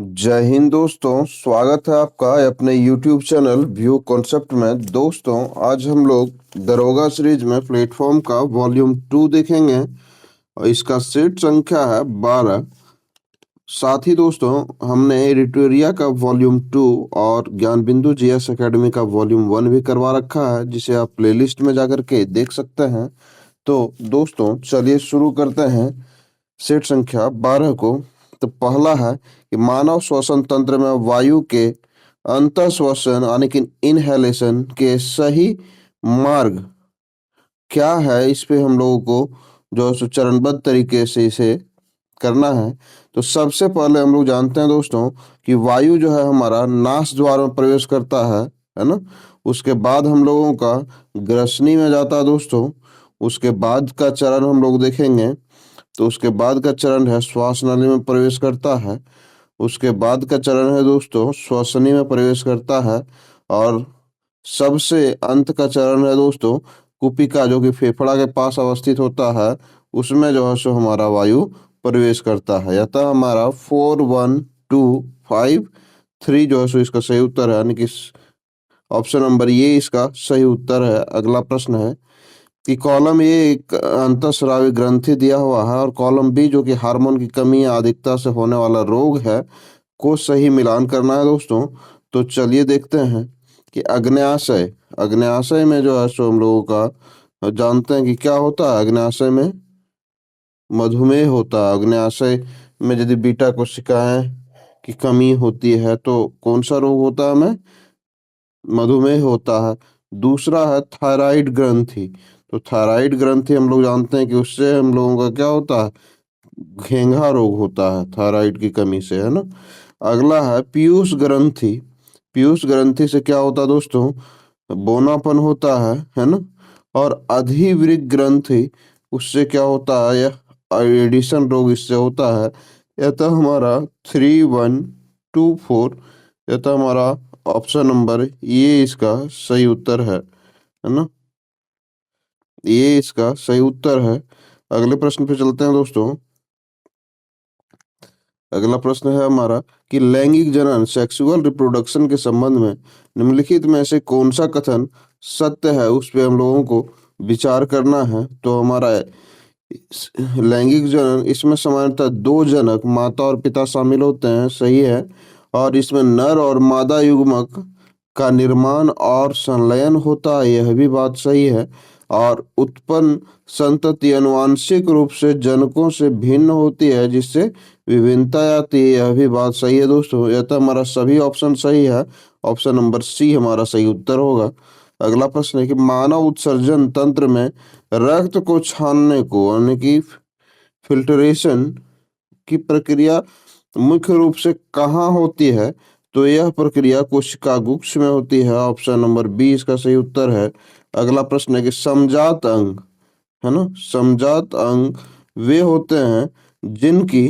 जय हिंद दोस्तों, स्वागत है आपका अपने YouTube चैनल व्यू कॉन्सेप्ट में। दोस्तों, आज हम लोग दरोगा सीरीज में प्लेटफॉर्म का वॉल्यूम 2 देखेंगे और इसका सीट संख्या है 12। साथ ही दोस्तों, हमने एडिटोरिया का वॉल्यूम 2 और ज्ञान बिंदु जीएस एकेडमी का वॉल्यूम 1 भी करवा रखा है, जिसे आप प्लेलिस्ट में जाकर के देख सकते हैं। तो दोस्तों, चलिए शुरू करते हैं सेट संख्या 12 को। तो पहला है कि मानव श्वसन तंत्र में वायु के अंतः श्वसन यानी कि इनहेलेशन के सही मार्ग क्या है। इस पे हम लोगों को जो है सो चरणबद्ध तरीके से इसे करना है। तो सबसे पहले हम लोग जानते हैं दोस्तों कि वायु जो है हमारा नास द्वार में प्रवेश करता है ना। उसके बाद हम लोगों का ग्रसनी में जाता है दोस्तों। उसके बाद का चरण हम लोग देखेंगे, तो उसके बाद का चरण है श्वास नली में प्रवेश करता है। उसके बाद का चरण है दोस्तों श्वसनी में प्रवेश करता है। और सबसे अंत का चरण है दोस्तों कुपिका, जो कि फेफड़ा के पास अवस्थित होता है। उसमें जो है सो हमारा वायु प्रवेश करता है। अतः हमारा 4 1 2 5 3 जो है सो इसका सही उत्तर है, यानी कि ऑप्शन नंबर ये इसका सही उत्तर है। अगला प्रश्न है कि कॉलम ए एक अंतःस्रावी ग्रंथि दिया हुआ है और कॉलम बी जो कि हार्मोन की कमी या अधिकता से होने वाला रोग है को सही मिलान करना है दोस्तों। तो चलिए देखते हैं कि अग्न्याशय अग्न्याशय में जो है सो हम लोगों का जानते हैं कि क्या होता है। अग्न्याशय में मधुमेह होता है। अग्न्याशय में यदि बीटा कोशिकाएं की कमी होती है तो कौन सा रोग होता है हमें? मधुमेह होता है। दूसरा है थायराइड ग्रंथि। तो थायराइड ग्रंथि हम लोग जानते हैं कि उससे हम लोगों का क्या होता है? घेंघा रोग होता है थायराइड की कमी से, है ना। अगला है पीयूष ग्रंथि। पीयूष ग्रंथि से क्या होता है दोस्तों? बोनापन होता है ना। और अधिवृक्क ग्रंथि, उससे क्या होता है? यह एडिशन रोग इससे होता है। यह तो हमारा 3 1 2 4, यह तो हमारा ऑप्शन नंबर ये इसका सही उत्तर है ना। ये इसका सही उत्तर है। अगले प्रश्न पे चलते हैं दोस्तों। अगला प्रश्न है हमारा कि लैंगिक जनन सेक्सुअल रिप्रोडक्शन के संबंध में निम्नलिखित में से कौन सा कथन सत्य है, उस पे हम लोगों को विचार करना है। तो हमारा लैंगिक जनन, इसमें सामान्यतः दो जनक माता और पिता शामिल होते हैं, सही है। और इसमें नर और मादा युग्मक का निर्माण और संलयन होता है, यह भी बात सही है। और उत्पन्न संतति अनुवांशिक रूप से जनकों से भिन्न होती है, जिससे विभिन्नता आती है, यह भी बात सही है दोस्तों। यह तो हमारा सभी ऑप्शन सही है। ऑप्शन नंबर सी हमारा सही उत्तर होगा। अगला प्रश्न है कि मानव उत्सर्जन तंत्र में रक्त को छानने को यानी कि फिल्टरेशन की प्रक्रिया मुख्य रूप से कहाँ होती है? तो यह प्रक्रिया कोशिका गुच्छ में होती है। ऑप्शन नंबर बी इसका सही उत्तर है। अगला प्रश्न है कि समजात अंग, है ना, समजात अंग वे होते हैं जिनकी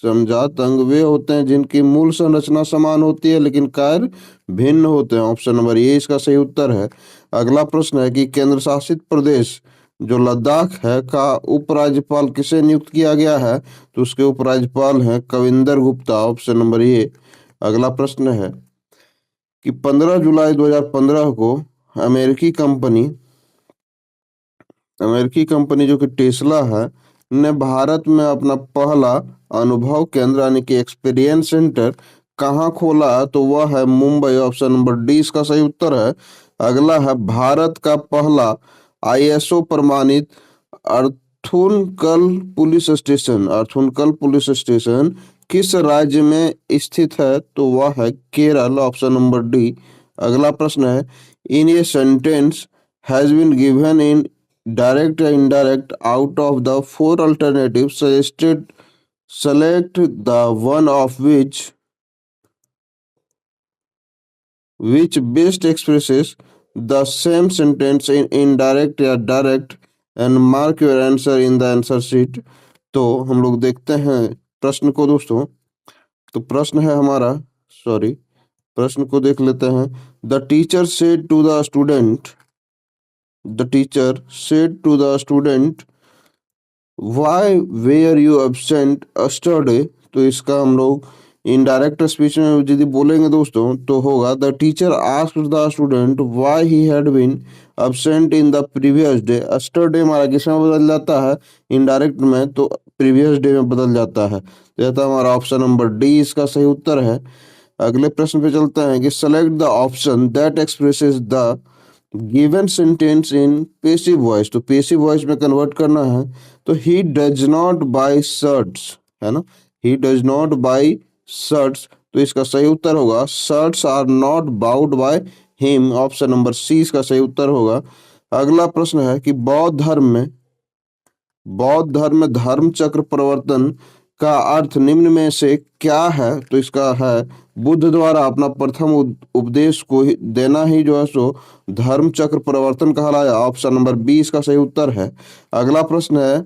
समजात अंग वे होते हैं जिनकी मूल संरचना समान होती है लेकिन कार्य भिन्न होते हैं। ऑप्शन नंबर ए इसका सही उत्तर है। अगला प्रश्न है कि केंद्र शासित प्रदेश जो लद्दाख है का उपराज्यपाल किसे नियुक्त किया गया है? तो उसके उपराज्यपाल हैं Kavinder Gupta. Option number A. अगला प्रश्न है कि 15 जुलाई 2015 को अमेरिकी कंपनी अमेरिकी कंपनी जो कि टेस्ला है ने भारत में अपना पहला अनुभव केंद्र यानी कि एक्सपीरियंस सेंटर कहाँ खोला है? तो वह है मुंबई। ऑप्शन नंबर डी इसका सही उत्तर है। अगला है भारत का पहला आईएसओ प्रमाणित अर्थुनकल पुलिस स्टेशन किस राज्य में स्थित है? तो वह है केरल। Option number D. अगला प्रश्न है इन ये sentence has been given in direct or indirect out of the four alternatives suggested, select the one of which best expresses the same sentence in indirect या direct and mark your answer in the answer sheet। तो हम लोग देखते हैं प्रश्न को दोस्तों। तो प्रश्न है हमारा, सॉरी, प्रश्न को देख लेते हैं। The teacher said to the student the teacher said to the student why were you absent yesterday. तो इसका हम लोग इनडायरेक्ट स्पीच में यदि बोलेंगे दोस्तों तो होगा the teacher asked the student why he had been absent in the previous day. Yesterday हमारा किसमें बदल जाता है, इनडायरेक्ट में, तो प्रीवियस डे में बदल जाता है। तो यह था हमारा ऑप्शन नंबर डी इसका सही उत्तर है। अगले प्रश्न पे चलते हैं कि select the option that expresses the given sentence in passive voice. तो पेसिव वॉइस में कन्वर्ट करना है, तो he does not buy shirts, है ना, he does not buy shirts, तो इसका सही उत्तर होगा shirts are not bought by him. Option number C इसका सही उत्तर होगा। अगला प्रश्न है कि बौद्ध धर्म में धर्म चक्र प्रवर्तन का अर्थ निम्न में से क्या है। तो इसका है बुद्ध द्वारा अपना प्रथम उपदेश को देना ही जो है सो धर्म चक्र प्रवर्तन कहलाया। ऑप्शन नंबर बी इसका सही उत्तर है। अगला प्रश्न है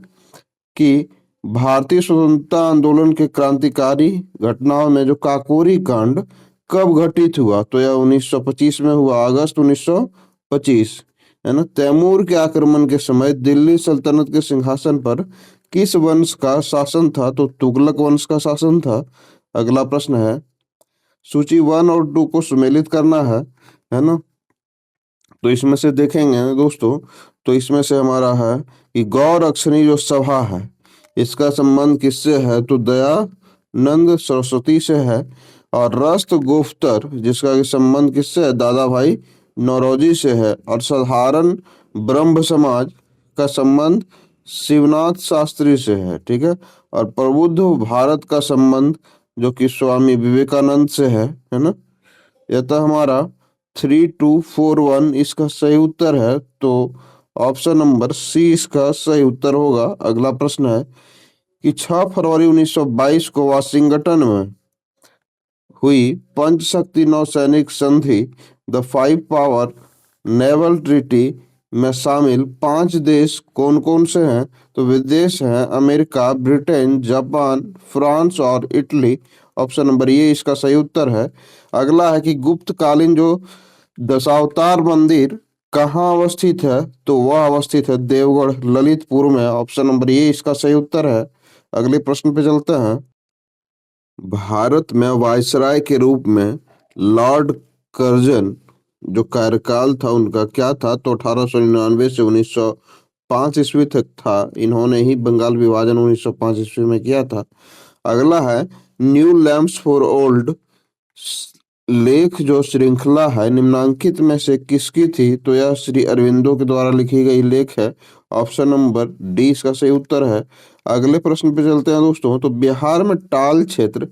कि भारतीय स्वतंत्रता आंदोलन के क्रांतिकारी घटनाओं में जो काकोरी कांड कब घटित हुआ। तो यह 1925 में हुआ, अगस्त 1925, है ना। तैमूर के आक्रमण के समय दिल्ली सल्तनत के सिंहासन पर किस वंश का शासन था। तो तुगलक वंश का शासन था। अगला प्रश्न है सूची 1 और 2 को सुमेलित करना है ना। तो इसमें से देखेंगे दोस्तों, तो इसमें से हमारा है कि गौर अक्षरी जो सभा है इसका संबंध किससे है। तो दयानंद सरस्वती से है। और रस्त गुफ्तर जिसका संबंध किससे है, दादा भाई नौरोजी से है। और साधारण ब्रह्म समाज का संबंध शिवनाथ शास्त्री से है, ठीक है। और प्रबुद्ध भारत का संबंध जो कि स्वामी विवेकानंद से है ना। यह तो हमारा 3241 इसका सही उत्तर है। तो ऑप्शन नंबर सी इसका सही उत्तर होगा। अगला प्रश्न है कि 6 फरवरी 1922 को वाशिंगटन में हुई पंचशक्ति नौसैनिक संधि द 5 पावर नेवल ट्रीटी में शामिल 5 देश कौन कौन से हैं। तो विदेश हैं अमेरिका, ब्रिटेन, जापान, फ्रांस और इटली। ऑप्शन नंबर ये इसका सही उत्तर है। अगला है कि गुप्तकालीन जो दशावतार मंदिर कहाँ अवस्थित है। तो वह अवस्थित है देवगढ़ ललितपुर में। ऑप्शन नंबर ये इसका सही उत्तर है। अगले प्रश्न पे चलते हैं। भारत में वायसराय के रूप में लॉर्ड कर्जन जो कार्यकाल था उनका क्या था। तो 1899 से 1905 ईस्वी तक था। इन्होंने ही बंगाल विभाजन 1905 ईस्वी में किया था। अगला है न्यू लैम्प्स फॉर ओल्ड लेख जो श्रृंखला है निम्नांकित में से किसकी थी। तो यह श्री अरविंदो के द्वारा लिखी गई लेख है। ऑप्शन नंबर डी इसका सही उत्तर है। अगले प्रश्न पे चलते हैं दोस्तों। तो बिहार में टाल क्षेत्र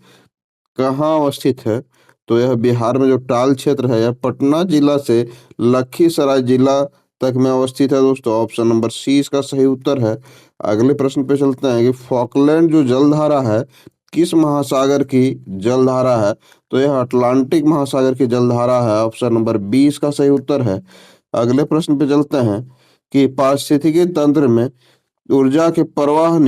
कहाँ अवस्थित है। तो यह बिहार में जो टाल क्षेत्र है यह पटना जिला से लखीसराय जिला तक में अवस्थित है दोस्तों। ऑप्शन नंबर सी इसका सही उत्तर है। अगले प्रश्न पे चलते हैं कि फॉकलैंड जो जलधारा है किस महासागर की जलधारा है। तो यह अटलांटिक महासागर की जलधारा है। ऑप्शन नंबर बी इसका सही उत्तर है। अगले प्रश्न पे चलते हैं कि पारिस्थितिकी तंत्र में ऊर्जा के प्रवाह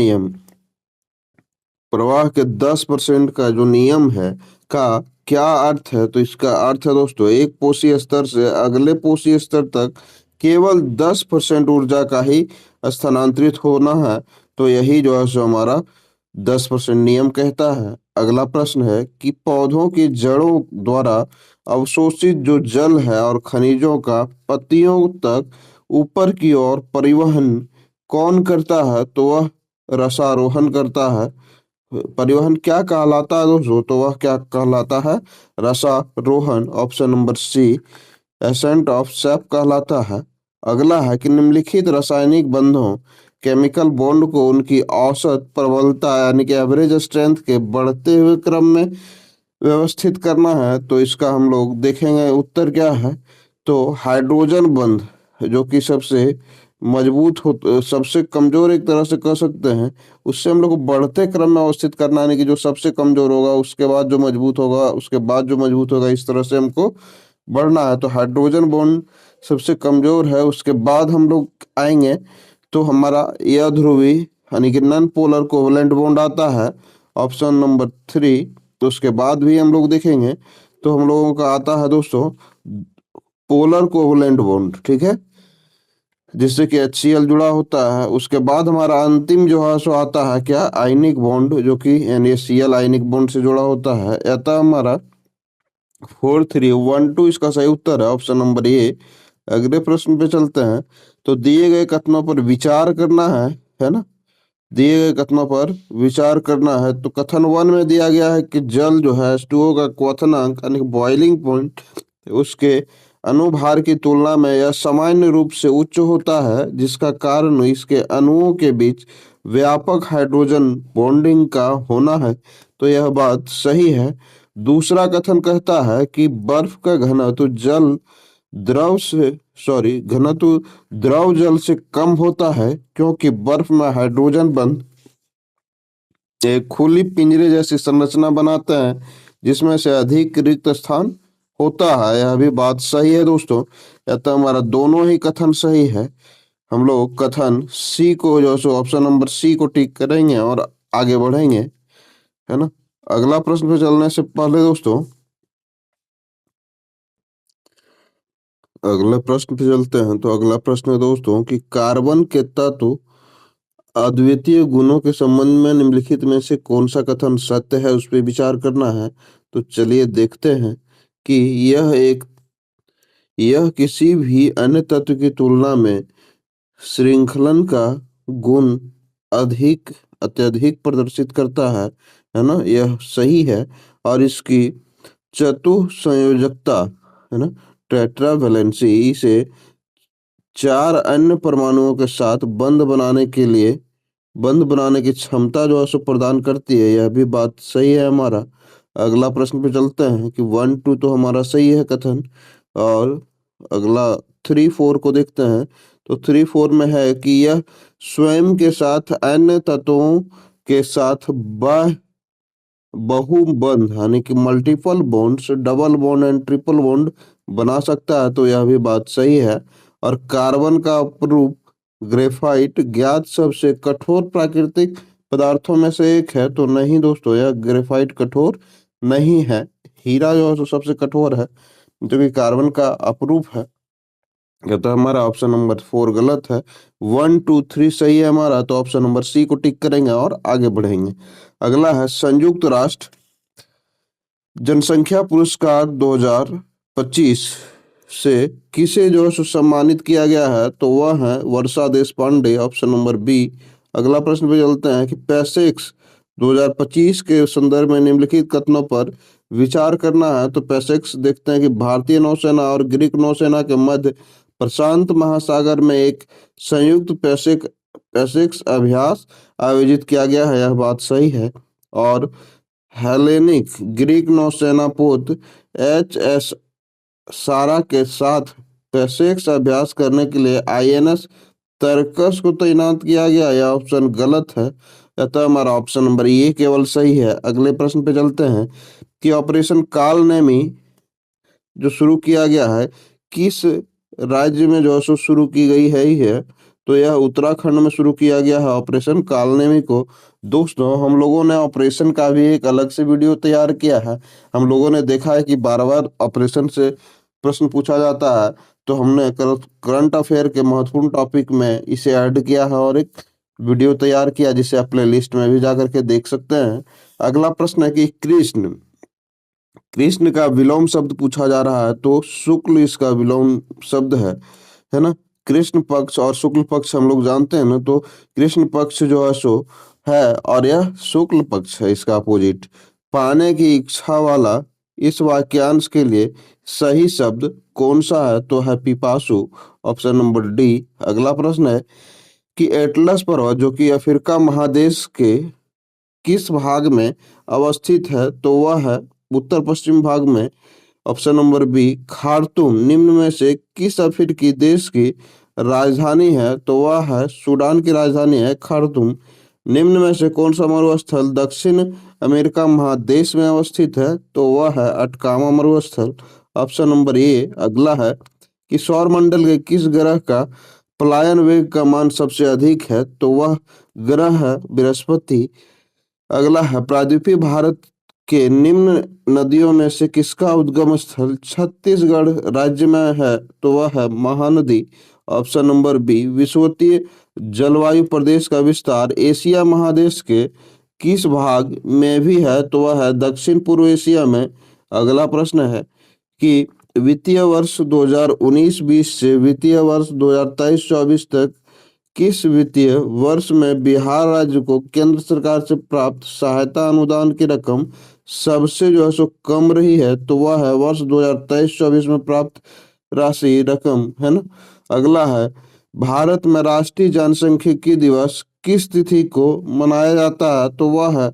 के 10% का जो नियम है का क्या अर्थ है। तो इसका अर्थ है दोस्तों एक पोषी स्तर से अगले पोषी स्तर तक केवल 10% ऊर्जा का ही स्थानांतरित होना है। तो यही जो है सो हमारा 10% नियम कहता है। अगला प्रश्न है कि पौधों की जड़ों द्वारा अवशोषित जो जल है और खनिजों का पत्तियों तक ऊपर की ओर परिवहन कौन करता है। तो वह रसारोहण करता है। परिवहन क्या कहलाता है दोस्तों। तो वह क्या कहलाता है, रसारोहण। Option number C ascent of sap कहलाता है। अगला है कि निम्नलिखित रासायनिक बंधों केमिकल बॉन्ड को उनकी औसत प्रबलता यानी कि एवरेज स्ट्रेंथ के बढ़ते हुए क्रम में व्यवस्थित करना है। तो इसका हम लोग देखेंगे उत्तर क्या है। तो हाइड्रोजन बंध जो कि सबसे मजबूत हो सबसे कमजोर एक तरह से कह सकते हैं, उससे हम लोग को बढ़ते क्रम में अवस्थित करना है, यानी कि जो सबसे कमजोर होगा उसके बाद जो मजबूत होगा उसके बाद जो मजबूत होगा, इस तरह से हमको बढ़ना है। तो हाइड्रोजन बॉन्ड सबसे कमजोर है, उसके बाद हम लोग आएंगे तो हमारा यह ध्रुवी यानी कि नॉन पोलर कोवलेंट बॉन्ड आता है। Option number 3। तो उसके बाद भी हम लोग देखेंगे तो हम लोगों का आता है दोस्तों पोलर कोवलेंट बॉन्ड, ठीक है। जिससे कि HCl जुड़ा होता है। उसके बाद हमारा अंतिम जो है सो आता है क्या, आयनिक बॉन्ड, जो कि NaCl आयनिक बॉन्ड से जुड़ा होता है। अतः हमारा 4312 इसका सही उत्तर है, ऑप्शन नंबर ए। अगले प्रश्न पे चलते हैं। तो दिए गए कथनों पर विचार करना है ना। दिए गए कथनों पर विचार करना है। तो कथन 1 में दिया गया है कि जल जो है H2O का क्वथनांक यानी बॉइलिंग पॉइंट उसके अनुभार की तुलना में यह सामान्य रूप से उच्च होता है, जिसका कारण इसके अणुओं के बीच व्यापक हाइड्रोजन बॉन्डिंग का होना है। तो यह बात सही है। दूसरा कथन कहता है कि बर्फ का घनत्व जल द्रव से घनत्व द्रव जल से कम होता है, क्योंकि बर्फ में हाइड्रोजन बंध एक खुली पिंजरे जैसी संरचना बनाते हैं, जिसमें से अधिक रिक्त स्थान होता है। यह भी बात सही है दोस्तों। या तो हमारा दोनों ही कथन सही है। हम लोग कथन सी को जो सो ऑप्शन नंबर सी को टिक करेंगे और आगे बढ़ेंगे, है ना। अगला प्रश्न पे चलने से पहले दोस्तों, अगले प्रश्न पे चलते हैं। तो अगला प्रश्न है दोस्तों कि कार्बन के तत्व अद्वितीय गुणों के संबंध में निम्नलिखित में से कौन सा कथन सत्य है, उस पर विचार करना है। तो चलिए देखते हैं कि यह किसी भी अन्य तत्व की तुलना में श्रृंखलन का गुण अधिक अत्यधिक प्रदर्शित करता है ना। यह सही है। और इसकी चतुसंयोजकता, है ना, टेट्रावैलेंसी इसे 4 अन्य परमाणुओं के साथ बंध बनाने की क्षमता जो है सो प्रदान करती है। यह भी बात सही है हमारा। अगला प्रश्न पे चलते हैं कि 1 2 तो हमारा सही है कथन। और अगला 3 4 को देखते हैं। तो 3 4 में है कि यह स्वयं के साथ अन्य तत्वों के साथ बहुबंध यानी कि multiple bonds, double bond and triple bond बना सकता है। तो यह भी बात सही है। और कार्बन का अपरूप ग्रेफाइट ज्ञात सबसे कठोर प्राकृतिक पदार्थों में से एक है। तो नहीं दोस्तों, यह ग्रेफाइट कठोर नहीं है। हीरा जो है सो सबसे कठोर है, जो कि कार्बन का अपरूप है। या तो हमारा ऑप्शन नंबर 4 गलत है। 1 2 3 सही है हमारा। तो ऑप्शन नंबर सी को टिक करेंगे और आगे बढ़ेंगे। अगला है संयुक्त राष्ट्र जनसंख्या पुरस्कार 2025 से किसे जो है सो सम्मानित किया गया है। तो वह है वर्षा देश पांडे, ऑप्शन नंबर बी। अगला प्रश्न पे चलते हैं कि पैसेक्स 2025 के संदर्भ में निम्नलिखित कथनों पर विचार करना है। तो पैसेक्स देखते हैं कि भारतीय नौसेना और ग्रीक नौसेना के मध्य प्रशांत महासागर में एक संयुक्त पैसेक्स अभ्यास आयोजित किया गया है। यह बात सही है। और हेलेनिक ग्रीक नौसेना पोत HMS सारा के साथ पैसेक्स अभ्यास करने के लिए INS तरकस को तैनात किया गया। यह ऑप्शन गलत है। अतः हमारा ऑप्शन नंबर ए केवल सही है। अगले प्रश्न पे चलते हैं कि ऑपरेशन काल नेमी जो शुरू किया गया है, किस राज्य में जो है सो शुरू की गई है ही है। तो यह उत्तराखंड में शुरू किया गया है ऑपरेशन कालनेमी को। दोस्तों, हम लोगों ने ऑपरेशन का भी एक अलग से वीडियो तैयार किया है। हम लोगों ने देखा है कि बार बार ऑपरेशन से प्रश्न पूछा जाता है, तो हमने करंट अफेयर के महत्वपूर्ण टॉपिक में इसे ऐड किया है और एक वीडियो तैयार किया, जिसे आप प्ले लिस्ट में भी जा करके देख सकते हैं। अगला प्रश्न है कि कृष्ण कृष्ण का विलोम शब्द पूछा जा रहा है। तो शुक्ल इसका विलोम शब्द है ना। कृष्ण पक्ष और शुक्ल पक्ष हम लोग जानते हैं ना। तो कृष्ण पक्ष जो है सो है और यह शुक्ल पक्ष है, इसका अपोजिट। पाने की इच्छा वाला इस वाक्यांश के लिए सही शब्द कौन सा है। तो है पिपासु, ऑप्शन नंबर डी। अगला प्रश्न है कि एटलस पर्वत जो कि अफ्रीका महादेश के किस भाग में अवस्थित है। तो वह है उत्तर पश्चिम भाग में, ऑप्शन नंबर बी। खार्तूम निम्न में से किस अफ्रीकी देश की राजधानी है। तो वह है सूडान की राजधानी है खार्तूम। निम्न में से कौन सा मरुस्थल दक्षिण अमेरिका महादेश में अवस्थित है। तो वह है अटकामा मरुस्थल, ऑप्शन नंबर ए। अगला है कि सौरमंडल के किस ग्रह का पलायन वेग का मान सबसे अधिक है। तो वह ग्रह है बृहस्पति। अगला है प्रायद्वीपीय भारत के निम्न नदियों में से किसका उद्गम स्थल छत्तीसगढ़ राज्य में है। तो वह है महानदी, ऑप्शन नंबर बी विषुवतीय जलवायु प्रदेश का विस्तार एशिया महादेश के किस भाग में भी है, तो वह है दक्षिण पूर्व एशिया में। अगला प्रश्न है कि वित्तीय वर्ष 2019-20 से वित्तीय वर्ष 2023-24 तक किस वित्तीय वर्ष में बिहार राज्य को केंद्र सरकार से प्राप्त सहायता अनुदान की रकम सबसे जो है सो कम रही है, तो वह है वर्ष 2023-24 में प्राप्त राशि रकम है ना। अगला है भारत में राष्ट्रीय जनसांख्यिकी दिवस किस तिथि को मनाया जाता है, तो वह है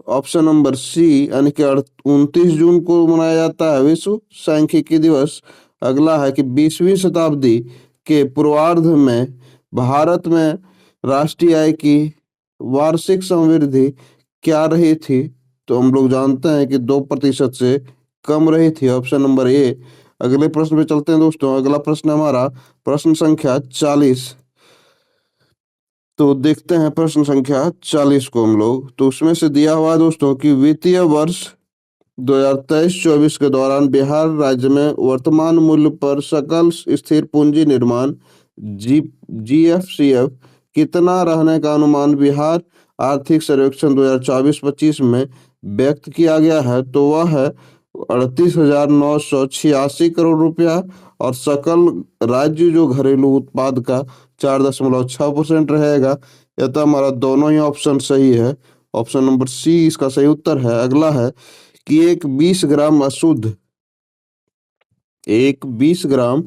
ऑप्शन नंबर सी यानी कि 29 जून को मनाया जाता है विश्व सांख्यिकी दिवस। अगला है कि 20वीं शताब्दी के पूर्वार्ध में भारत में राष्ट्रीय आय की वार्षिक समृद्धि क्या रही थी, तो हम लोग जानते हैं कि 2% से कम रही थी, ऑप्शन नंबर ए। अगले प्रश्न पे चलते हैं दोस्तों। अगला प्रश्न हमारा प्रश्न संख्या 40। तो देखते हैं प्रश्न संख्या 40 को हम लोग। तो उसमें से दिया हुआ है दोस्तों कि वित्तीय वर्ष 2023-24 के दौरान बिहार राज्य में वर्तमान मूल्य पर सकल स्थिर पूंजी निर्माण GFCF कितना रहने का अनुमान बिहार आर्थिक सर्वेक्षण 2024-25 में व्यक्त किया गया है, तो वह है 38,986 करोड़ रुपया और सकल राज्य जो घरेलू उत्पाद का 4.6% रहेगा। यह तो हमारा दोनों ही ऑप्शन सही है, ऑप्शन नंबर सी इसका सही उत्तर है। अगला है कि एक 20 ग्राम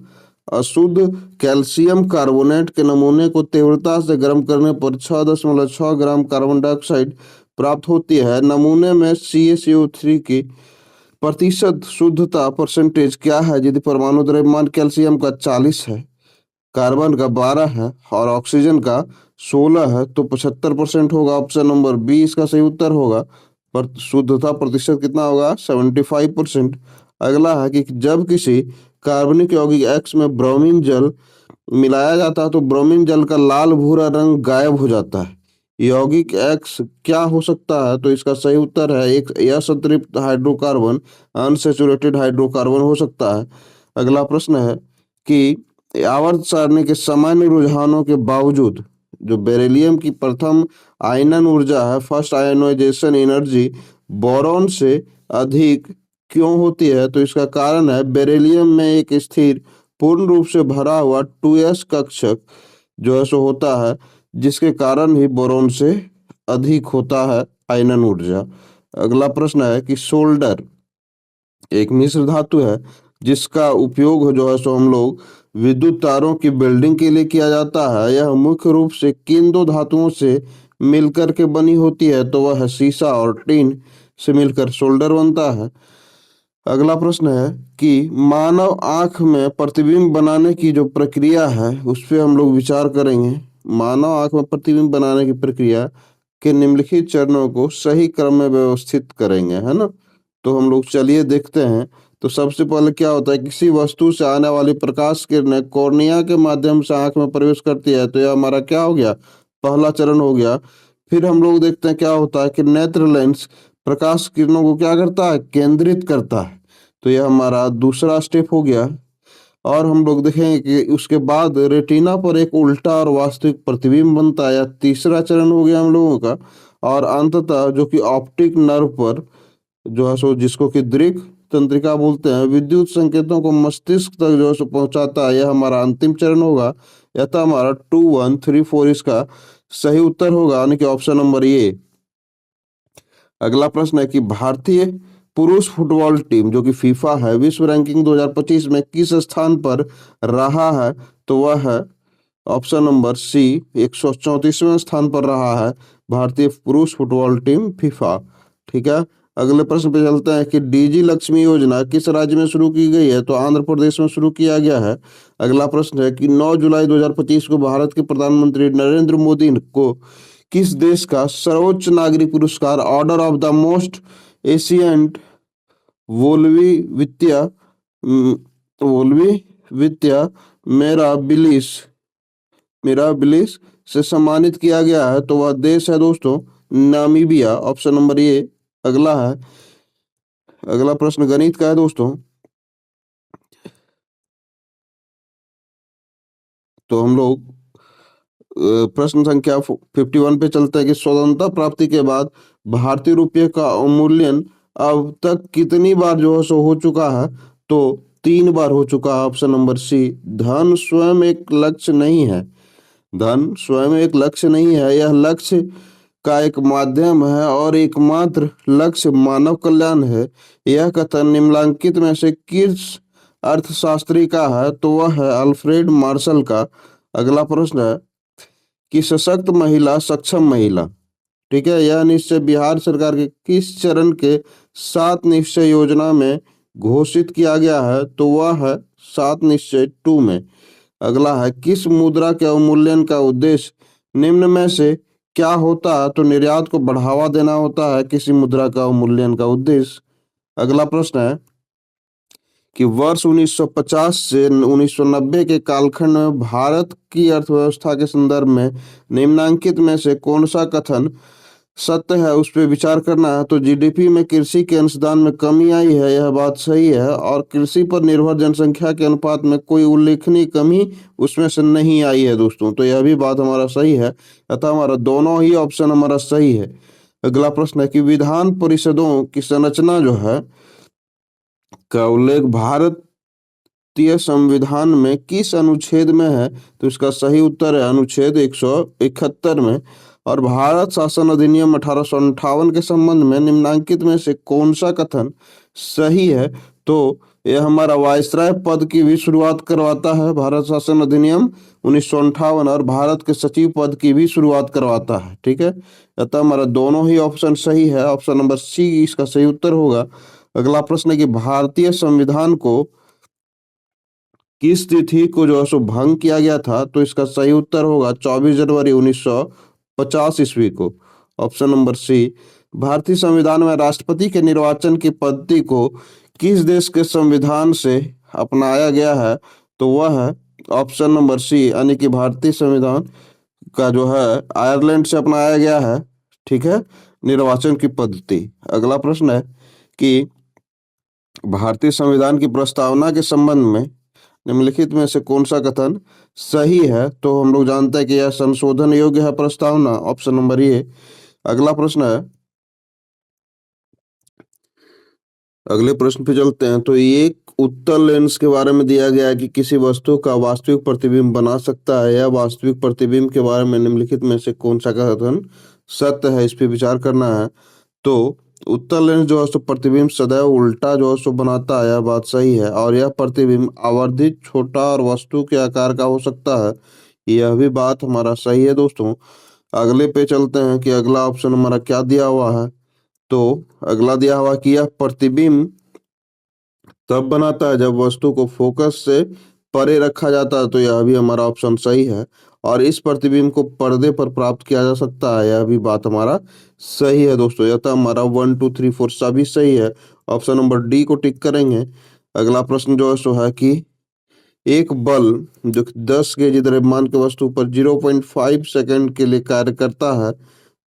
अशुद्ध कैल्शियम कार्बोनेट के नमूने को तीव्रता से गर्म करने पर 6.6 ग्राम कार्बन डाइऑक्साइड प्राप्त होती है। नमूने में CaCO3 की प्रतिशत शुद्धता परसेंटेज क्या है, यदि परमाणु द्रव्यमान कैल्शियम का 40 है, कार्बन का 12 है और ऑक्सीजन का 16 है, तो 75% होगा। ऑप्शन नंबर बी इसका सही उत्तर होगा। पर शुद्धता प्रतिशत कितना होगा, 75%। अगला है कि जब किसी कार्बनिक यौगिक X में ब्रोमीन जल मिलाया जाता है तो ब्रोमीन जल का लाल भूरा रंग गायब हो जाता है। यौगिक X क्या हो सकता है, तो इसका सही उत्तर है एक असंतृप्त हाइड्रोकार्बन, अनसैचुरेटेड हाइड्रोकार्बन हो सकता है। अगला प्रश्न है कि आवर्त सारणी के सामान्य रुझानों के बावजूद जो बेरिलियम की प्रथम आयनन ऊर्जा है, फर्स्ट आयनाइजेशन एनर्जी, बोरॉन से अधिक क्यों होती है, तो इसका कारण है बेरिलियम में एक स्थिर पूर्ण रूप से भरा हुआ 2s कक्षक जो है सो होता है, जिसके कारण ही बोरॉन से अधिक होता है आयनन ऊर्जा। अगला प्रश्न है कि सोल्डर एक मिश्र धातु है जिसका उपयोग जो है सो हम लोग विद्युत तारों की बिल्डिंग के लिए किया जाता है। यह मुख्य रूप से किन दो धातुओं से मिलकर के बनी होती है, तो वह है शीशा और टीन से मिलकर सोल्डर बनता है। अगला प्रश्न है कि मानव आंख में प्रतिबिंब बनाने की जो प्रक्रिया है उस पर हम लोग विचार करेंगे। मानव आंख में प्रतिबिंब बनाने की प्रक्रिया के निम्नलिखित चरणों को सही क्रम में व्यवस्थित करेंगे, है ना। तो हम लोग चलिए देखते हैं। तो सबसे पहले क्या होता है, किसी वस्तु से आने वाली प्रकाश किरणें कॉर्निया के माध्यम से आंख में प्रवेश करती है, तो यह हमारा क्या हो गया, पहला चरण हो गया। फिर हम लोग देखते हैं क्या होता है कि नेत्र लेंस प्रकाश किरणों को क्या करता है, केंद्रित करता है, तो यह हमारा दूसरा स्टेप हो गया। और हम लोग देखेंगे कि उसके बाद रेटिना पर एक उल्टा और वास्तविक प्रतिबिंब बनता है, यह तीसरा चरण हो गया हम लोगों का। और अंततः जो कि ऑप्टिक नर्व पर जो है सो जिसको कि दृक तंत्रिका बोलते हैं, विद्युत संकेतों को मस्तिष्क तक जो है सो पहुंचाता है, यह हमारा अंतिम चरण होगा। यह था हमारा 2 1 3 4 इसका सही उत्तर होगा, यानी कि ऑप्शन नंबर ए। अगला प्रश्न है कि भारतीय पुरुष फुटबॉल टीम जो कि फीफा है विश्व रैंकिंग 2025 में किस स्थान पर रहा है, तो वह है ऑप्शन नंबर सी 134वें स्थान पर रहा है भारतीय पुरुष फुटबॉल टीम फीफा। ठीक है। अगले प्रश्न पे चलते हैं कि डीजी लक्ष्मी योजना किस राज्य में शुरू की गई है, तो आंध्र प्रदेश में शुरू किया गया है। अगला प्रश्न है कि 9 जुलाई 2025 को भारत के प्रधानमंत्री नरेंद्र मोदी को किस देश का सर्वोच्च नागरिक पुरस्कार order of the most ancient Welwitschia Welwitschia Mirabilis से सम्मानित किया गया है, तो वह देश है दोस्तों नामीबिया, ऑप्शन नंबर ए। अगला है, अगला प्रश्न गणित का है दोस्तों। तो हम लोग प्रश्न संख्या 51 पे चलते हैं कि स्वतंत्रता प्राप्ति के बाद भारतीय रुपये का अवमूल्यन अब तक कितनी बार जो है सो हो चुका है? तो 3 बार हो चुका है। Option number C. धन स्वयं एक लक्ष्य नहीं है। धन स्वयं एक लक्ष्य नहीं है, यह लक्ष्य का एक माध्यम है और एकमात्र लक्ष्य मानव कल्याण है। यह कथन निम्नलिखित में से किस अर्थशास्त्री का है? तो वह है अल्फ्रेड मार्शल का। अगला प्रश्न है कि सशक्त महिला सक्षम महिला, ठीक है, यह निश्चय बिहार सरकार के किस चरण के 7 निश्चय योजना में घोषित किया गया है? तो वह है 7 निश्चय 2 में। अगला है किस मुद्रा के अवमूल्यन का उद्देश्य निम्न में से क्या होता है? तो निर्यात को बढ़ावा देना होता है किसी मुद्रा का अवमूल्यन का उद्देश्य। अगला प्रश्न है कि वर्ष 1950 से 1990 के कालखंड में भारत की अर्थव्यवस्था के संदर्भ में निम्नलिखित में से कौन सा कथन सत्य है, उस पर विचार करना है। तो जीडीपी में कृषि के अंशदान में कमी आई है, यह बात सही है, और कृषि पर निर्भर जनसंख्या के अनुपात में कोई उल्लेखनीय कमी उसमें से नहीं आई है दोस्तों। तो यह भी बात हमारा सही है, अतः हमारा दोनों ही ऑप्शन हमारा सही है। अगला प्रश्न है कि विधान परिषदों की संरचना जो है का उल्लेख भारतीय संविधान में किस अनुच्छेद में है? तो इसका सही उत्तर है अनुच्छेद 171 में। और भारत शासन अधिनियम 1858 के संबंध में निम्नलिखित में से कौन सा कथन सही है? तो यह हमारा वायसराय पद की भी शुरुआत करवाता है भारत शासन अधिनियम 1958, और भारत के सचिव पद की भी शुरुआत करवाता है, ठीक है। अतः हमारा दोनों ही ऑप्शन सही है, ऑप्शन नंबर सी इसका सही उत्तर होगा। अगला प्रश्न है कि भारतीय संविधान को किस तिथि को जो है सो भंग किया गया था? तो इसका सही उत्तर होगा 24 जनवरी 1950 ईस्वी को। Option number C. भारतीय संविधान में राष्ट्रपति के निर्वाचन की पद्धति को किस देश के संविधान से अपनाया गया है? तो वह है ऑप्शन नंबर सी, यानी कि भारतीय संविधान का जो है आयरलैंड से अपनाया गया है, ठीक है, निर्वाचन की पद्धति। अगला प्रश्न है कि भारतीय संविधान की प्रस्तावना के संबंध में निम्नलिखित में से कौन सा कथन सही है? तो हम लोग जानते हैं कि यह संशोधन योग्य है प्रस्तावना, ऑप्शन नंबर ए। अगला प्रश्न है, अगले प्रश्न पे चलते हैं। तो एक उत्तल लेंस के बारे में दिया गया है कि किसी वस्तु का वास्तविक प्रतिबिंब बना सकता है। यह वास्तविक प्रतिबिंब के बारे में निम्नलिखित में से कौन सा कथन सत्य है, इस पे विचार करना है। तो उत्तल लेंस जो है सो प्रतिबिंब सदैव उल्टा जो है सो बनाता है, यह बात सही है, और यह प्रतिबिंब आवर्धित, छोटा और वस्तु के आकार का हो सकता है, यह भी बात हमारा सही है दोस्तों। अगले पे चलते हैं कि अगला ऑप्शन हमारा क्या दिया हुआ है। तो अगला दिया हुआ कि यह प्रतिबिंब तब बनाता है जब वस्तु को फोकस से परे रखा जाता है, तो यह भी हमारा ऑप्शन सही है, और इस प्रतिबिंब को पर्दे पर प्राप्त किया जा सकता है, यह भी बात हमारा सही है दोस्तों। यह तो हमारा 1 2 3 4 सभी सही है, ऑप्शन नंबर डी को टिक करेंगे। अगला प्रश्न जो है सो है कि एक बल जो 10 केजी द्रव्यमान के वस्तु पर 0.5 सेकंड के लिए कार्य करता है,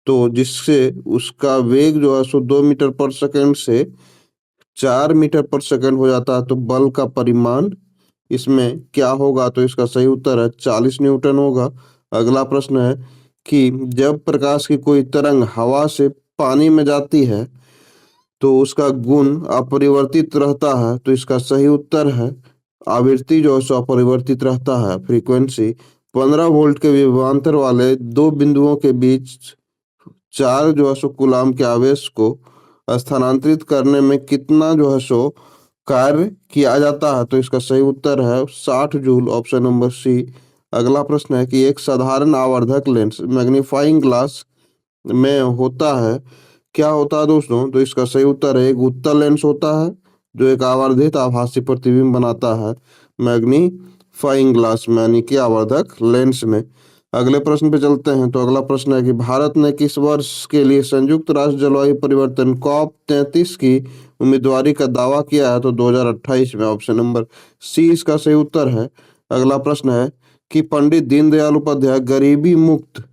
तो जिससे उसका वेग जो है सो 2 मीटर पर सेकंड से 4 मीटर पर सेकंड हो जाता है, तो बल का परिमाण इसमें क्या होगा? तो इसका सही उत्तर है 40 न्यूटन होगा। अगला प्रश्न है कि जब प्रकाश की कोई तरंग हवा से पानी में जाती है तो उसका गुण अपरिवर्तित रहता है, तो इसका सही उत्तर है आवृत्ति जो है सो अपरिवर्तित रहता है, फ्रीक्वेंसी। 15 वोल्ट के विभवांतर वाले दो बिंदुओं के बीच 4 जो है सो कूलाम के आवेश को स्थानांतरित करने में कितना जो है सो कार्य किया जाता है? तो इसका सही उत्तर है 60 जूल, ऑप्शन नंबर सी। अगला प्रश्न है कि एक साधारण आवर्धक लेंस मैग्नीफाइंग ग्लास में होता है, क्या होता है दोस्तों? तो इसका सही उत्तर है एक उत्तल लेंस होता है जो एक आवर्धित आभासी प्रतिबिंब बनाता है मैग्नीफाइंग ग्लास में, यानी कि आवर्धक लेंस में। अगले प्रश्न पे चलते हैं। तो अगला प्रश्न है कि भारत ने किस वर्ष के लिए संयुक्त राष्ट्र जलवायु परिवर्तन COP 33 की उम्मीदवारी का दावा किया है? तो 2028 में, ऑप्शन नंबर सी इसका सही उत्तर है। अगला प्रश्न है कि पंडित दीनदयाल उपाध्याय गरीबी मुक्त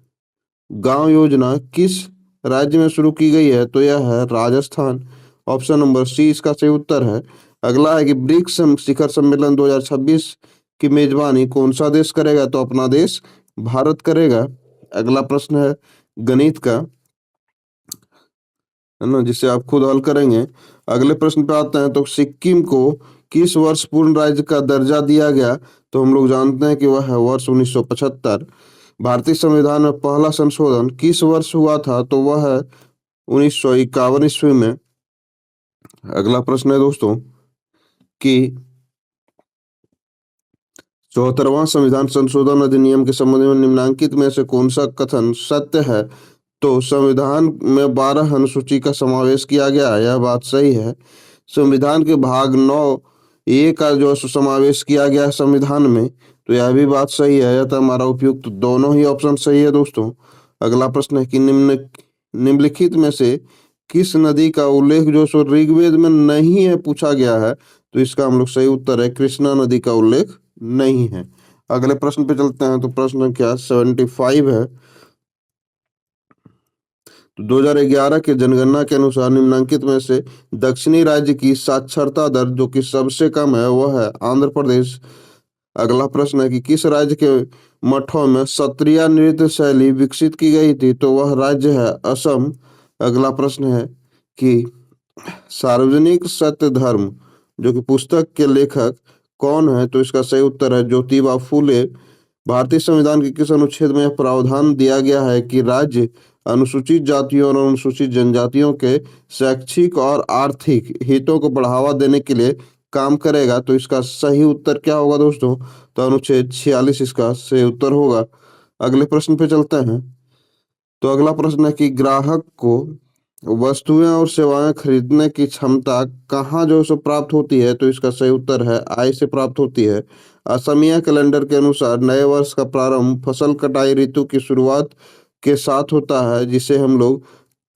गांव योजना किस राज्य में शुरू की गई है? तो यह है राजस्थान, ऑप्शन नंबर सी इसका सही उत्तर है। अगला है कि ब्रिक्स शिखर सम्मेलन 2026 की मेजबानी कौन सा देश करेगा? तो अपना देश भारत करेगा। अगला प्रश्न है गणित का, है ना, जिसे आप खुद हल करेंगे। अगले प्रश्न पे आते हैं। तो सिक्किम को किस वर्ष पूर्ण राज्य का दर्जा दिया गया? तो हम लोग जानते हैं कि वह है वर्ष 1975। भारतीय संविधान में पहला संशोधन किस वर्ष हुआ था? तो वह है 1951 ईस्वी में। अगला प्रश्न है दोस्तों कि 74वां संविधान संशोधन अधिनियम के संबंध में निम्नलिखित में से कौन सा कथन सत्य है? तो संविधान में 12 अनुसूची का समावेश किया गया है, यह बात सही है। संविधान के भाग 9 ए का जो समावेश किया गया है संविधान में, तो यह भी बात सही है। यह तो हमारा उपयुक्त दोनों ही ऑप्शन सही है दोस्तों। अगला प्रश्न है कि निम्नलिखित में से किस नदी का उल्लेख जो सो ऋग्वेद में नहीं है पूछा गया है? तो इसका हम लोग सही उत्तर है कृष्णा नदी का उल्लेख नहीं है। अगले प्रश्न पे चलते हैं। तो प्रश्न संख्या 75 है। तो 2011 के जनगणना के अनुसार निम्नलिखित में से दक्षिणी राज्य की साक्षरता दर जो कि सबसे कम है वह है आंध्र प्रदेश। अगला प्रश्न है कि किस राज्य के मठों में सत्रिया नृत्य शैली विकसित की गई थी? तो वह राज्य है असम। अगला प्रश्न है कि सार्वजनिक सत्य धर्म जो कि पुस्तक के लेखक कौन है? तो इसका सही उत्तर है ज्योतिबा फूले। भारतीय संविधान के किस अनुच्छेद में यह प्रावधान दिया गया है कि राज्य अनुसूचित जातियों और अनुसूचित जनजातियों के शैक्षिक और आर्थिक हितों को बढ़ावा देने के लिए काम करेगा? तो इसका सही उत्तर क्या होगा दोस्तों? तो अनुच्छेद 46 इसका सही उत्तर होगा। अगले प्रश्न पे चलते हैं। तो अगला प्रश्न है कि ग्राहक को वस्तुएं और सेवाएं खरीदने की क्षमता कहाँ जो है सो प्राप्त होती है? तो इसका सही उत्तर है आय से प्राप्त होती है। असमिया कैलेंडर के अनुसार नए वर्ष का प्रारंभ फसल कटाई ऋतु की शुरुआत के साथ होता है, जिसे हम लोग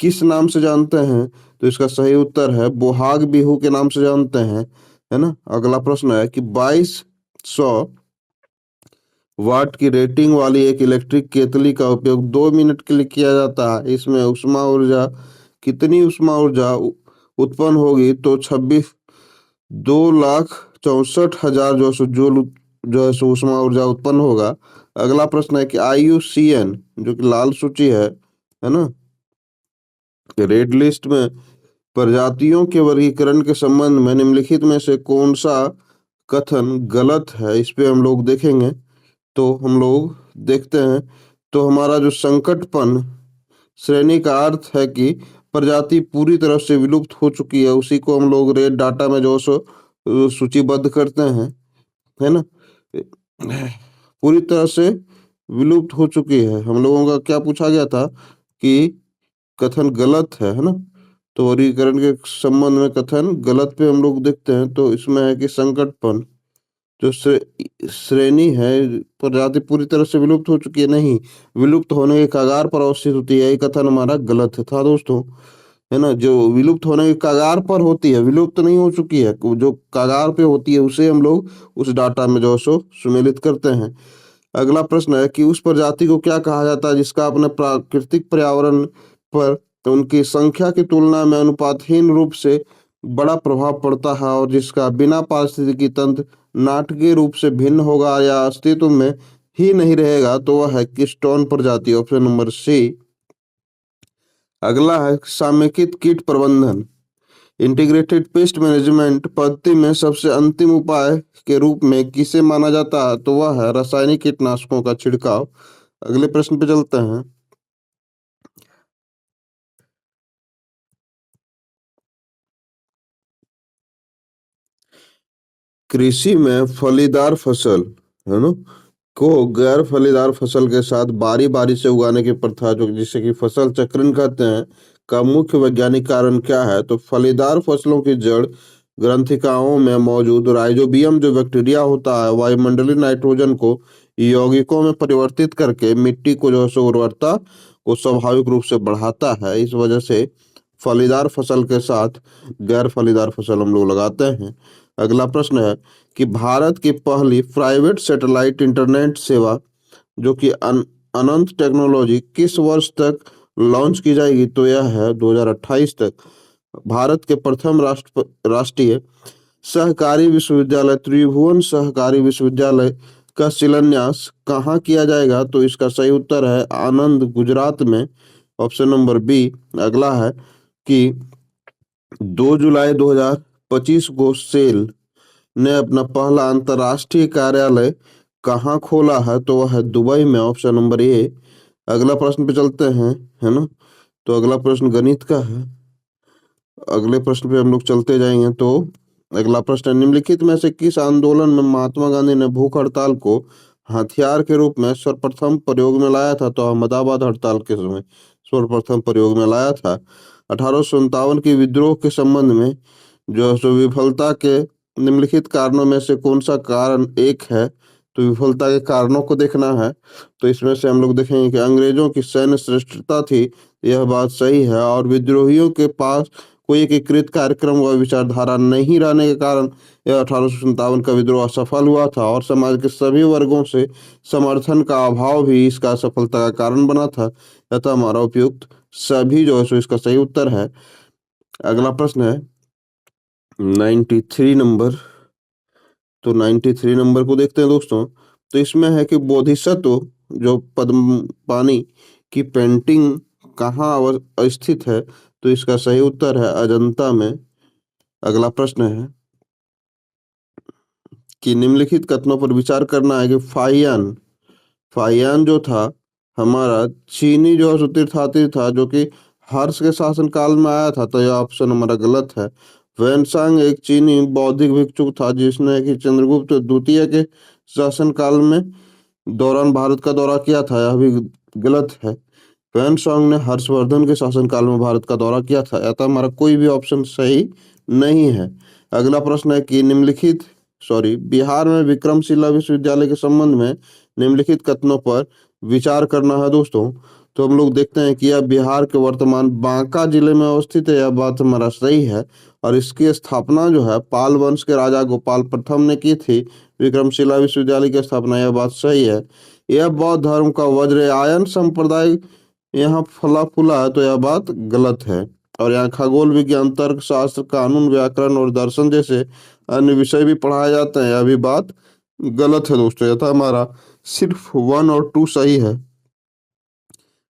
किस नाम से जानते हैं? तो इसका सही उत्तर है बोहाग बिहू के नाम से जानते हैं, है ना। अगला प्रश्न है कि 2200 वाट की रेटिंग वाली एक इलेक्ट्रिक केतली का उपयोग 2 मिनट के लिए किया जाता है। इसमें उष्मा ऊर्जा कितनी उष्मा ऊर्जा उत्पन्न होगी? तो 2,64,000 जो है सो उष्मा ऊर्जा उत्पन्न होगा। अगला प्रश्न है कि IUCN जो कि लाल सूची है ना, रेड लिस्ट में प्रजातियों के वर्गीकरण के संबंध में निम्नलिखित में से कौन सा कथन गलत है? इस पे हम लोग देखेंगे। तो हम लोग देखते हैं। तो हमारा जो संकटपन श्रेणी का अर्थ है कि प्रजाति पूरी तरह से विलुप्त हो चुकी है, उसी को हम लोग रेड डाटा में जो सो सूचीबद्ध करते हैं, है ना। पूरी तरह से विलुप्त हो चुकी है। हम लोगों का क्या पूछा गया था कि कथन गलत है ना। तो वर्गीकरण के संबंध में कथन गलत पे हम लोग देखते हैं। तो इसमें है कि संकटपन जो श्रेणी है प्रजाति पूरी तरह से विलुप्त हो चुकी है, नहीं, विलुप्त होने के कगार पर अवस्थित होती है, ये कथन हमारा गलत था दोस्तों, है ना। जो विलुप्त होने के कगार पर होती है, विलुप्त नहीं हो चुकी है, जो कगार पे होती है उसे हम लोग उस डाटा में जो सो सुमेलित करते हैं। अगला प्रश्न है कि उस प्रजाति को क्या कहा जाता है जिसका अपने प्राकृतिक पर्यावरण पर तो उनकी संख्या की तुलना में अनुपातहीन रूप से बड़ा प्रभाव पड़ता है और जिसका बिना पारिस्थितिकी तंत्र नाटकीय रूप से भिन्न होगा या अस्तित्व में ही नहीं रहेगा? तो वह है किस्टोन प्रजाति, ऑप्शन नंबर सी। अगला है समेकित कीट प्रबंधन, इंटीग्रेटेड पेस्ट मैनेजमेंट पद्धति में सबसे अंतिम उपाय के रूप में किसे माना जाता है? तो वह है रासायनिक कीटनाशकों का छिड़काव। अगले प्रश्न पे चलते हैं। कृषि में फलीदार फसल, है ना, को गैर फलीदार फसल के साथ बारी बारी से उगाने की प्रथा जो जिसे कि फसल चक्रण कहते हैं का मुख्य वैज्ञानिक कारण क्या है? तो फलीदार फसलों की जड़ ग्रंथिकाओं में मौजूद राइजोबियम जो बैक्टीरिया होता है वायुमंडलीय नाइट्रोजन को यौगिकों में परिवर्तित करके मिट्टी को जो है सो उर्वरता को स्वाभाविक रूप से बढ़ाता है। इस वजह से फलीदार फसल के साथ गैर फलीदार फसल हम लोग लगाते हैं। अगला प्रश्न है कि भारत की पहली प्राइवेट सैटेलाइट इंटरनेट सेवा जो कि अनंत टेक्नोलॉजी किस वर्ष तक लॉन्च की जाएगी? तो यह है 2028 तक। भारत के प्रथम राष्ट्रीय सहकारी विश्वविद्यालय त्रिभुवन सहकारी विश्वविद्यालय का शिलान्यास कहाँ किया जाएगा? तो इसका सही उत्तर है आनंद, गुजरात में। ऑप्शन नंबर बी अगला है कि 2 जुलाई 2025 को सेल ने अपना पहला अंतर्राष्ट्रीय कार्यालय कहाँ खोला है? तो वह है दुबई में। Option number A. अगला प्रश्न पे चलते हैं, है ना। तो अगला प्रश्न गणित का है। अगले प्रश्न पे हम लोग चलते जाएंगे। तो अगला प्रश्न है, निम्नलिखित में से किस आंदोलन में महात्मा गांधी ने भूख हड़ताल को हथियार के रूप में सर्वप्रथम प्रयोग में लाया था? तो अहमदाबाद हड़ताल के समय सर्वप्रथम प्रयोग में लाया था। 1857 की विद्रोह के संबंध में जो है सो विफलता के निम्नलिखित कारणों में से कौन सा कारण एक है? तो विफलता के कारणों को देखना है। तो इसमें से हम लोग देखेंगे कि अंग्रेजों की सैन्य श्रेष्ठता थी, यह बात सही है। और विद्रोहियों के पास कोई एकीकृत कार्यक्रम व विचारधारा नहीं रहने के कारण यह 1857 का विद्रोह असफल हुआ था। और समाज के सभी वर्गों से समर्थन का अभाव भी इसका असफलता का कारण बना था। अतः हमारा उपयुक्त सभी जो है सो इसका सही उत्तर है। अगला प्रश्न है 93 नंबर। तो 93 नंबर को देखते हैं दोस्तों। तो इसमें है कि बोधिसत्व जो पद्म पानी की पेंटिंग कहाँ स्थित है? तो इसका सही उत्तर है अजंता में। अगला प्रश्न है कि निम्नलिखित कथनों पर विचार करना है कि फाहियान फाहियान जो था हमारा चीनी जो है सो तीर्थयात्री था, जो कि हर्ष के शासनकाल में आया था। तो यह ऑप्शन हमारा गलत है। वैनसांग एक चीनी बौद्धिक भिक्षुक था जिसने कि चंद्रगुप्त द्वितीय के शासनकाल में दौरान भारत का दौरा किया था, यह भी गलत है। वैनसांग ने हर्षवर्धन के शासनकाल में भारत का दौरा किया था, अतः हमारा कोई भी ऑप्शन सही नहीं है। अगला प्रश्न है कि बिहार में विक्रमशिला विश्वविद्यालय के संबंध में निम्नलिखित कथनों पर विचार करना है दोस्तों। तो हम लोग देखते हैं कि यह बिहार के वर्तमान बांका जिले में अवस्थित है, यह बात हमारा सही है। और इसकी स्थापना जो है पाल वंश के राजा गोपाल प्रथम ने की थी। विक्रमशिला विश्वविद्यालय की स्थापना, यह बात सही है। यह बौद्ध धर्म का वज्रयायन संप्रदाय यहाँ फला फूला है, तो यह बात गलत है। और यहाँ खगोल विज्ञान, तर्क शास्त्र, कानून, व्याकरण और दर्शन जैसे अन्य विषय भी पढ़ाए जाते हैं, यह भी बात गलत है दोस्तों। यह था हमारा सिर्फ 1 और 2 सही है।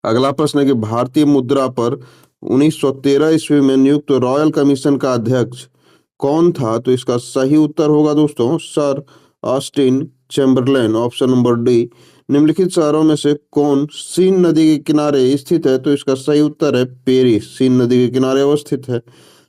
अगला प्रश्न है कि भारतीय मुद्रा पर 1913 ईस्वी में नियुक्त रॉयल कमीशन का अध्यक्ष कौन था? तो इसका सही उत्तर होगा दोस्तों sir Austin Chamberlain. Option number D. निम्नलिखित शहरों में से कौन सीन नदी के किनारे स्थित है? तो इसका सही उत्तर है पेरिस, सीन नदी के किनारे अवस्थित है।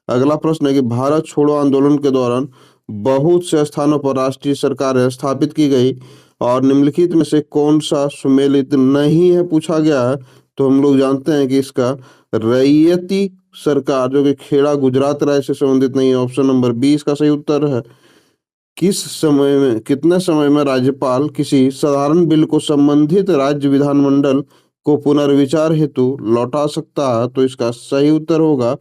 अगला प्रश्न है कि भारत छोड़ो आंदोलन के दौरान बहुत से स्थानों पर राष्ट्रीय सरकारें स्थापित की गई और निम्नलिखित में से कौन सा सुमेलित नहीं है पूछा गया है। तो हम लोग जानते हैं कि इसका रैयती सरकार जो कि खेड़ा गुजरात राज्य से संबंधित नहीं है। ऑप्शन नंबर 20 का सही उत्तर है। कितने समय में राज्यपाल किसी साधारण बिल को संबंधित राज्य विधानमंडल को पुनर्विचार हेतु लौटा सकता है? तो इसका सही उत्तर होगा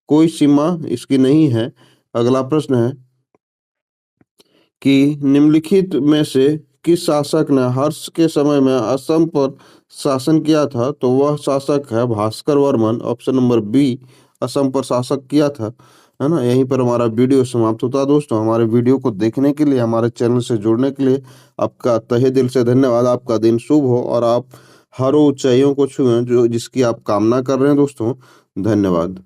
कोई सीमा इसकी नहीं है। अगला प्रश्न है कि निम्नलिखित में से किस शासक ने हर्ष के समय में असम पर शासन किया था? तो वह शासक है Bhaskar Varman. Option number B Assam पर शासक किया था, है ना। यहीं पर हमारा वीडियो समाप्त होता है दोस्तों। हमारे वीडियो को देखने के लिए, हमारे चैनल से जुड़ने के लिए आपका तहे दिल से धन्यवाद। आपका दिन शुभ हो और आप हर ऊंचाइयों को छुएं जो जिसकी आप कामना कर रहे हैं दोस्तों। धन्यवाद।